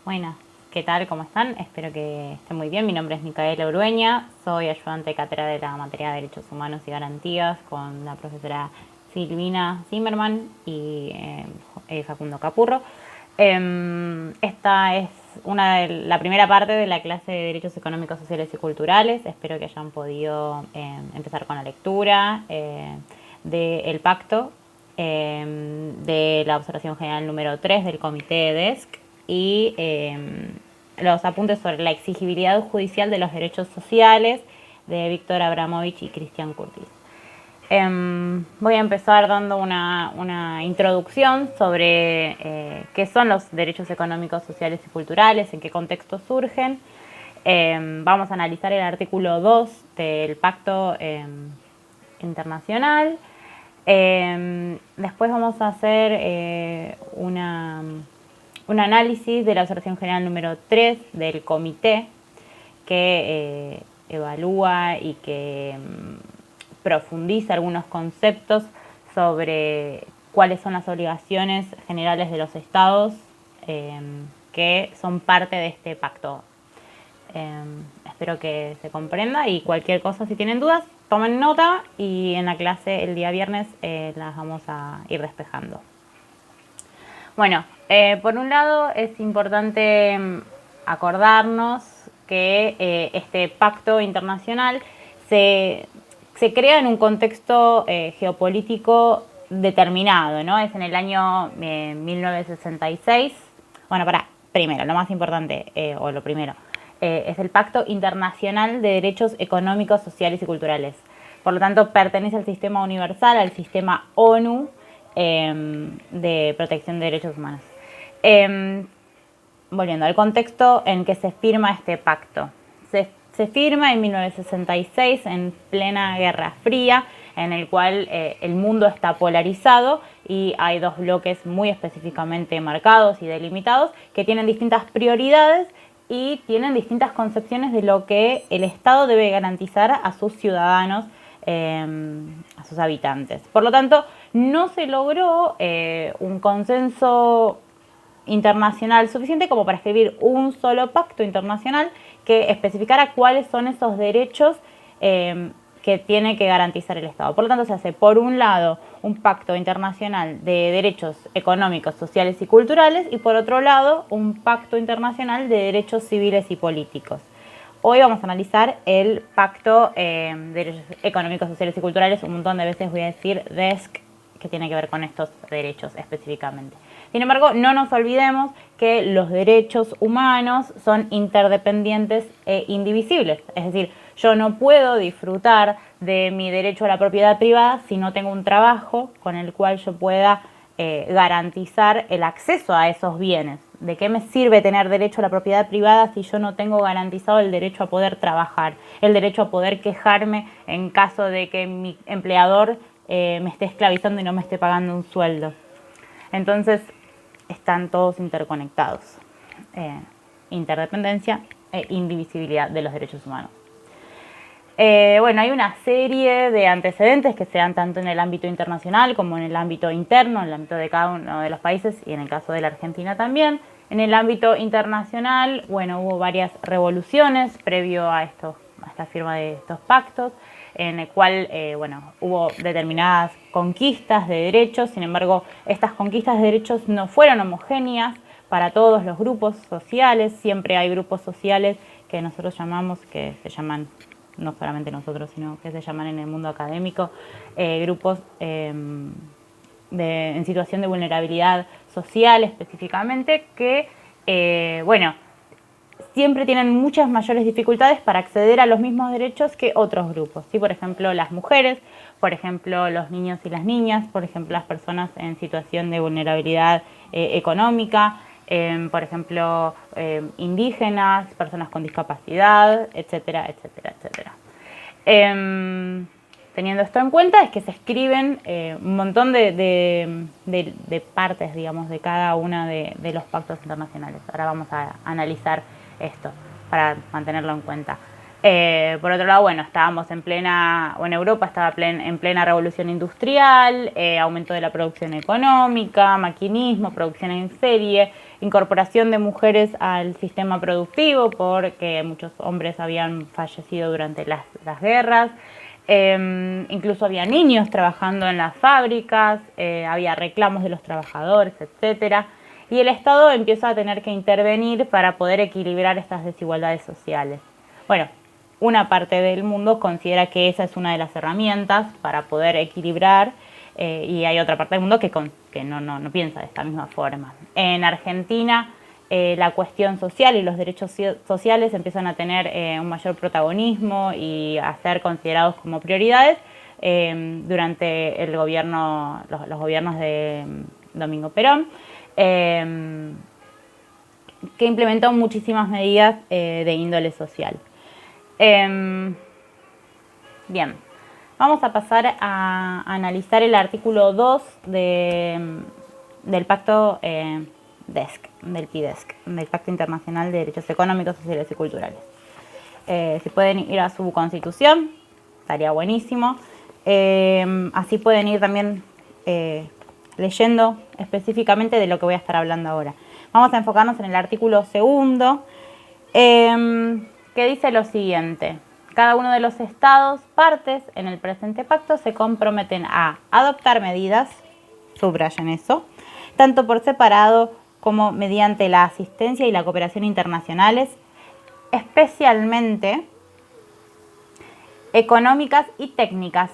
Buenas, ¿qué tal? ¿Cómo están? Espero que estén muy bien. Mi nombre es Micaela Urueña, soy ayudante de cátedra de la materia de Derechos Humanos y Garantías con la profesora Silvina Zimmerman y Facundo Capurro. Esta es la primera parte de la clase de Derechos Económicos, Sociales y Culturales. Espero que hayan podido empezar con la lectura del pacto, de la observación general número 3 del comité DESC y los apuntes sobre la exigibilidad judicial de los derechos sociales de Víctor Abramovich y Christian Curtis. Voy a empezar dando una introducción sobre qué son los derechos económicos, sociales y culturales, en qué contexto surgen. Vamos a analizar el artículo 2 del Pacto Internacional. Después vamos a hacer un análisis de la observación general número 3 del comité que evalúa y que profundiza algunos conceptos sobre cuáles son las obligaciones generales de los estados que son parte de este pacto. Espero que se comprenda y cualquier cosa, si tienen dudas, tomen nota y en la clase el día viernes las vamos a ir despejando. Bueno, por un lado es importante acordarnos que este pacto internacional se crea en un contexto geopolítico determinado, ¿no? Es en el año 1966. Bueno, primero, lo más importante, o lo primero, es el Pacto Internacional de Derechos Económicos, Sociales y Culturales. Por lo tanto, pertenece al sistema universal, al sistema ONU de protección de derechos humanos. Volviendo al contexto en que se firma este pacto. Se firma en 1966 en plena Guerra Fría, en el cual el mundo está polarizado y hay dos bloques muy específicamente marcados y delimitados que tienen distintas prioridades y tienen distintas concepciones de lo que el Estado debe garantizar a sus ciudadanos, a sus habitantes. Por lo tanto, no se logró un consenso internacional suficiente como para escribir un solo pacto internacional que especificara cuáles son esos derechos que tiene que garantizar el Estado. Por lo tanto, se hace, por un lado, un pacto internacional de derechos económicos, sociales y culturales y, por otro lado, un pacto internacional de derechos civiles y políticos. Hoy vamos a analizar el pacto de derechos económicos, sociales y culturales. Un montón de veces voy a decir DESC, que tiene que ver con estos derechos específicamente. Sin embargo, no nos olvidemos que los derechos humanos son interdependientes e indivisibles. Es decir, yo no puedo disfrutar de mi derecho a la propiedad privada si no tengo un trabajo con el cual yo pueda garantizar el acceso a esos bienes. ¿De qué me sirve tener derecho a la propiedad privada si yo no tengo garantizado el derecho a poder trabajar, el derecho a poder quejarme en caso de que mi empleador me esté esclavizando y no me esté pagando un sueldo? Entonces, están todos interconectados. Interdependencia e indivisibilidad de los derechos humanos. Bueno, hay una serie de antecedentes que se dan tanto en el ámbito internacional como en el ámbito interno, en el ámbito de cada uno de los países y en el caso de la Argentina también. En el ámbito internacional, bueno, hubo varias revoluciones previo a esta firma de estos pactos, en el cual, bueno, hubo determinadas conquistas de derechos. Sin embargo, estas conquistas de derechos no fueron homogéneas para todos los grupos sociales. Siempre hay grupos sociales que nosotros llamamos, que se llaman, no solamente nosotros, sino que se llaman en el mundo académico, grupos en situación de vulnerabilidad social específicamente, que, bueno, siempre tienen muchas mayores dificultades para acceder a los mismos derechos que otros grupos, ¿sí? Por ejemplo, las mujeres, por ejemplo, los niños y las niñas, por ejemplo, las personas en situación de vulnerabilidad económica, por ejemplo, indígenas, personas con discapacidad, etcétera, etcétera, etcétera. Teniendo esto en cuenta, es que se escriben un montón de partes, digamos, de cada uno de los pactos internacionales. Ahora vamos a analizar esto para mantenerlo en cuenta. Por otro lado, bueno, estábamos en Europa estaba en plena revolución industrial, aumento de la producción económica, maquinismo, producción en serie, incorporación de mujeres al sistema productivo, porque muchos hombres habían fallecido durante las guerras. Incluso había niños trabajando en las fábricas, había reclamos de los trabajadores, etcétera. Y el Estado empieza a tener que intervenir para poder equilibrar estas desigualdades sociales. Bueno, una parte del mundo considera que esa es una de las herramientas para poder equilibrar, y hay otra parte del mundo que no piensa de esta misma forma. En Argentina, la cuestión social y los derechos sociales empiezan a tener un mayor protagonismo y a ser considerados como prioridades durante el gobierno, los gobiernos de Domingo Perón, que implementó muchísimas medidas de índole social. Bien, vamos a pasar a analizar el artículo 2 del Pacto DESC, del PIDESC, del Pacto Internacional de Derechos Económicos, Sociales y Culturales. Si pueden ir a su constitución, estaría buenísimo. Así pueden ir también leyendo específicamente de lo que voy a estar hablando ahora. Vamos a enfocarnos en el artículo 2, que dice lo siguiente: cada uno de los estados partes en el presente pacto se comprometen a adoptar medidas, subrayen eso, tanto por separado como mediante la asistencia y la cooperación internacionales, especialmente económicas y técnicas,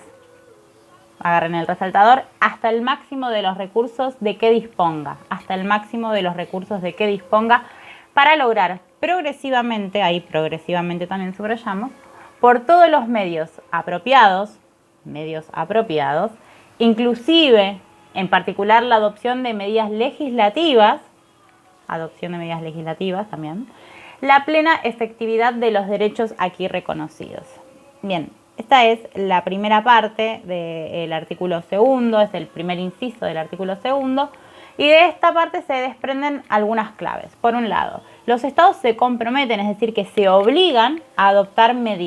agarren el resaltador, hasta el máximo de los recursos de que disponga, para lograr progresivamente, ahí progresivamente también subrayamos, por todos los medios apropiados, inclusive, en particular, la adopción de medidas legislativas también, la plena efectividad de los derechos aquí reconocidos. Bien, esta es la primera parte del artículo 2, es el primer inciso del artículo 2, y de esta parte se desprenden algunas claves. Por un lado, los estados se comprometen, es decir, que se obligan a adoptar medidas